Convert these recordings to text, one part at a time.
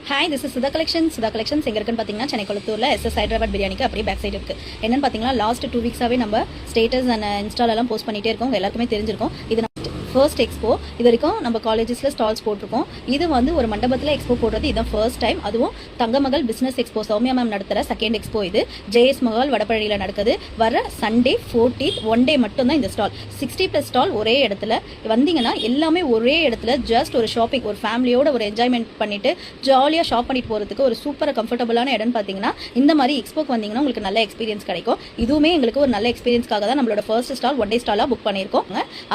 Hi, this is Sudha collection. Sudha collections எங்கே இருக்குன்னு பார்த்தீங்கன்னா சென்னை கொளத்தூரில் எஸ்எஸ் ஹைதராபாத் பிரியாணிக்கு அப்படியே பேக் சைடு இருக்குது. என்னென்னு பார்த்தீங்கன்னா லாஸ்ட் 2 வீக்ஸாகவே நம்ம ஸ்டேட்டஸ் அண்ட் இன்ஸ்டாலெல்லாம் போஸ்ட் பண்ணிகிட்டே இருக்கோம். எல்லாருக்குமே தெரிஞ்சிருக்கும். இது ஃபர்ஸ்ட் எக்ஸ்போ. இது வரைக்கும் நம்ம காலேஜஸில் ஸ்டால்ஸ் போட்டிருக்கோம். இது வந்து ஒரு மண்டபத்தில் எக்ஸ்போ போடுறது இதுதான் ஃபர்ஸ்ட் டைம். அதுவும் தங்கமகள் பிஸ்னஸ் எக்ஸ்போ சௌமியா மேம் நடத்துகிற செகண்ட் எக்ஸ்போ. இது ஜேஎஸ் மஹால் வடபழனியில் நடக்குது. வர சண்டே 14th ஒன் டே மட்டும்தான் இந்த ஸ்டால். 60+ ஸ்டால் ஒரே இடத்துல வந்தீங்கன்னா எல்லாமே ஒரே இடத்துல ஜஸ்ட் ஒரு ஷாப்பிங், ஒரு ஃபேமிலியோட ஒரு என்ஜாய்மெண்ட் பண்ணிட்டு ஜாலியாக ஷாப் பண்ணிட்டு போகிறதுக்கு ஒரு சூப்பராக கம்ஃபர்டபுளான இடம்னு பார்த்தீங்கன்னா இந்த மாதிரி எக்ஸ்போக்கு வந்தீங்கன்னா உங்களுக்கு நல்ல எக்ஸ்பீரியன்ஸ் கிடைக்கும். இதுவுமே எங்களுக்கு ஒரு நல்ல எக்ஸ்பீரியன்ஸ்க்காக தான் நம்மளோட ஃபர்ஸ்ட் ஸ்டால் ஒன் டே ஸ்டாலாக புக் பண்ணியிருக்கோம்.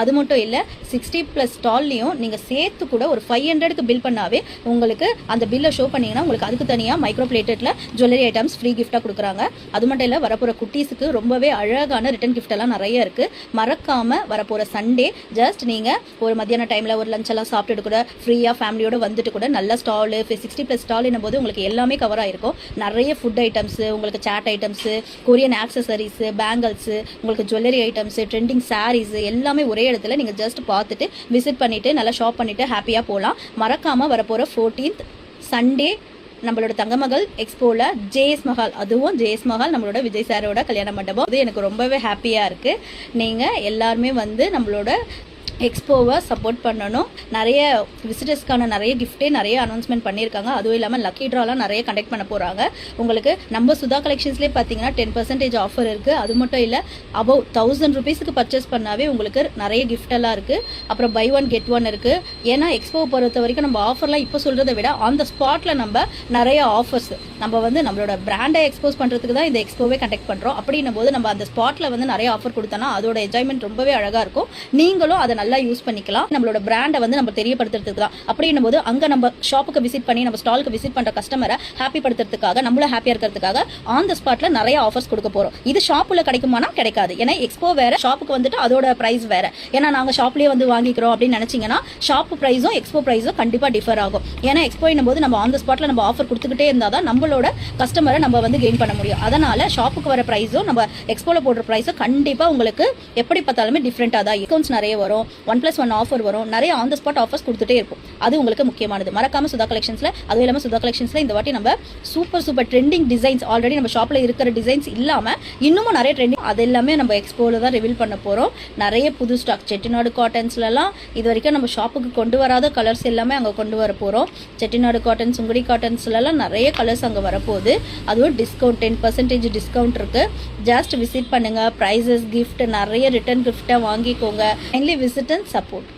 அது மட்டும் இல்லை, 60+ ஸ்டால்லையும் நீங்கள் சேர்த்து கூட ஒரு 500க்கு பில் பண்ணாவே உங்களுக்கு அந்த பில்லை ஷோ பண்ணிங்கன்னா உங்களுக்கு அதுக்கு தனியாக மைக்ரோ பிளேட்டடில் ஜுவல்லரி ஐட்டம்ஸ் ஃப்ரீ கிஃப்டாக கொடுக்குறாங்க. அது மட்டும் இல்லை, வரப்போகிற குட்டீஸுக்கு ரொம்பவே அழகான ரிட்டன் கிஃப்ட் எல்லாம் நிறைய இருக்குது. மறக்காமல் வரப்போகிற சண்டே ஜஸ்ட் நீங்கள் ஒரு மத்தியான டைமில் ஒரு லஞ்ச் எல்லாம் சாப்பிட்டுட்டு கூட ஃப்ரீயாக ஃபேமிலியோட வந்துட்டு கூட நல்ல ஸ்டாலு 60+ ஸ்டால் என்னும் போது உங்களுக்கு எல்லாமே கவர் ஆகிருக்கும். நிறைய ஃபுட் ஐட்டம்ஸு, உங்களுக்கு chaat items, Korean accessories, bangles, உங்களுக்கு ஜுவல்லரி ஐட்டம்ஸு, ட்ரெண்டிங் சாரீஸு எல்லாமே ஒரே இடத்துல நீங்கள் ஜஸ்ட் பார்த்துட்டு விசிட் பண்ணிவிட்டு நல்லா ஷாப் பண்ணிவிட்டு ஹாப்பியாக போகலாம். மறக்காமல் வரப்போகிற 14th சண்டே நம்மளோட தங்கமகள் எக்ஸ்போவில் ஜேஎஸ் மஹால், அதுவும் ஜேஎஸ் மஹால் நம்மளோட விஜய் சாரோட கல்யாண மண்டபம். அது எனக்கு ரொம்பவே ஹாப்பியாக இருக்குது. நீங்கள் எல்லாருமே வந்து நம்மளோட எக்ஸ்போவை சப்போர்ட் பண்ணணும். நிறைய விசிட்டர்ஸ்க்கான நிறைய கிஃப்ட்டே நிறைய அனௌன்ஸ்மெண்ட் பண்ணியிருக்காங்க. அதுவும் இல்லாமல் லக்கி ட்ராலாம் நிறைய கண்டக்ட் பண்ண போகிறாங்க. உங்களுக்கு நம்ம சுதா கலெக்ஷன்ஸ்லேயே பார்த்தீங்கன்னா 10% ஆஃபர் இருக்குது. அது மட்டும் இல்லை, அபவ் 1000 ரூபீஸுக்கு பர்ச்சேஸ் பண்ணாவே உங்களுக்கு நிறைய கிஃப்டெல்லாம் இருக்குது. அப்புறம் பை ஒன் கெட் ஒன் இருக்குது. ஏன்னா எக்ஸ்போவை பொறுத்த வரைக்கும் நம்ம ஆஃபர்லாம் இப்போ சொல்கிறத விட ஆன் த ஸ்பாட்டில் நம்ம நிறைய ஆஃபர்ஸ் நம்ம வந்து நம்மளோட பிராண்டை எக்ஸ்போஸ் பண்ணுறதுக்கு தான் இந்த எக்ஸ்போவே கண்டக்ட் பண்ணுறோம். அப்படின்னும் போது நம்ம அந்த ஸ்பாட்டில் வந்து நிறைய ஆஃபர் கொடுத்தோன்னா அதோட என்ஜாய்மெண்ட் ரொம்பவே அழகாக இருக்கும். நீங்களும் அதை நல்லா யூஸ் பண்ணிக்கலாம். நம்மளோட பிராண்டை வந்து நம்ம தெரியப்படுத்துறதுக்கு தான். அப்படின்னும் போது அங்கே நம்ம ஷாப்புக்கு விசிட் பண்ணி நம்ம ஸ்டாலுக்கு விசிட் பண்ணுற கஸ்டமரை ஹாப்பி படுத்துறதுக்காக, நம்மளும் ஹாப்பியாக இருக்கிறதுக்காக ஆன் த ஸ்பாட்டில் நிறைய ஆஃபர்ஸ் கொடுக்க போகிறோம். இது ஷாப்பில் கிடைக்குமானா கிடைக்காது. ஏன்னா எக்ஸ்போ வேறு, ஷாப்புக்கு வந்துட்டு அதோட ப்ரைஸ் வேறு. ஏன்னா நாங்கள் ஷாப்லேயே வந்து வாங்கிக்கிறோம் அப்படின்னு நினச்சிங்கன்னா ஷாப்பு ப்ரைஸும் எக்ஸ்போ ப்ரைஸும் கண்டிப்பாக டிஃபர் ஆகும். ஏன்னா எக்ஸ்போ போது நம்ம ஆன் த ஸ்பாட்டில் நம்ம ஆஃபர் கொடுத்துக்கிட்டே இருந்தால் தான் நம்மளோட கஸ்டமரை நம்ம வந்து கெயின் பண்ண முடியும். அதனால் ஷாப்புக்கு வர ப்ரைஸும் நம்ம எக்ஸ்போவில் போடுற ப்ரைஸும் கண்டிப்பாக உங்களுக்கு எப்படி பார்த்தாலுமே டிஃப்ரெண்ட்டாக தான். டிஸ்கவுண்ட்ஸ் நிறைய வரும், 1+1 ஆஃபர் வரும், நிறைய ஆன் த ஸ்பாட் ஆஃபர்ஸ் கொடுத்துட்டே இருக்கும். அது உங்களுக்கு முக்கியமானது. மறக்காமல் சுதா கலெக்ஷன்ஸில், அதுவும் இல்லாமல் சுதா கலெக்ஷன்ஸில் இந்த வாட்டி நம்ம சூப்பர் ட்ரெண்டிங் டிசைன்ஸ், ஆல்ரெடி நம்ம ஷாப்பில் இருக்கிற டிசைன்ஸ் இல்லாமல் இன்னமும் நிறைய ட்ரெண்டிங், அது எல்லாமே நம்ம எக்ஸ்போவில் தான் ரிவீல் பண்ண போகிறோம். நிறைய புது ஸ்டாக் செட்டிநாடு காட்டன்ஸ்லாம் இது வரைக்கும் நம்ம ஷாப்புக்கு கொண்டு வராத கலர்ஸ் எல்லாமே அங்கே கொண்டு வர போகிறோம். செட்டிநாடு காட்டன், சுங்குடி காட்டன்ஸ்லாம் நிறைய கலர்ஸ் அங்கே வரப்போகுது. அதுவும் டிஸ்கவுண்ட் 10% டிஸ்கவுண்ட் இருக்குது. ஜஸ்ட் விசிட் பண்ணுங்கள். ப்ரைஸஸ், கிஃப்ட், நிறைய ரிட்டன் கிஃப்டாக வாங்கிக்கோங்க. Kindly visit and support.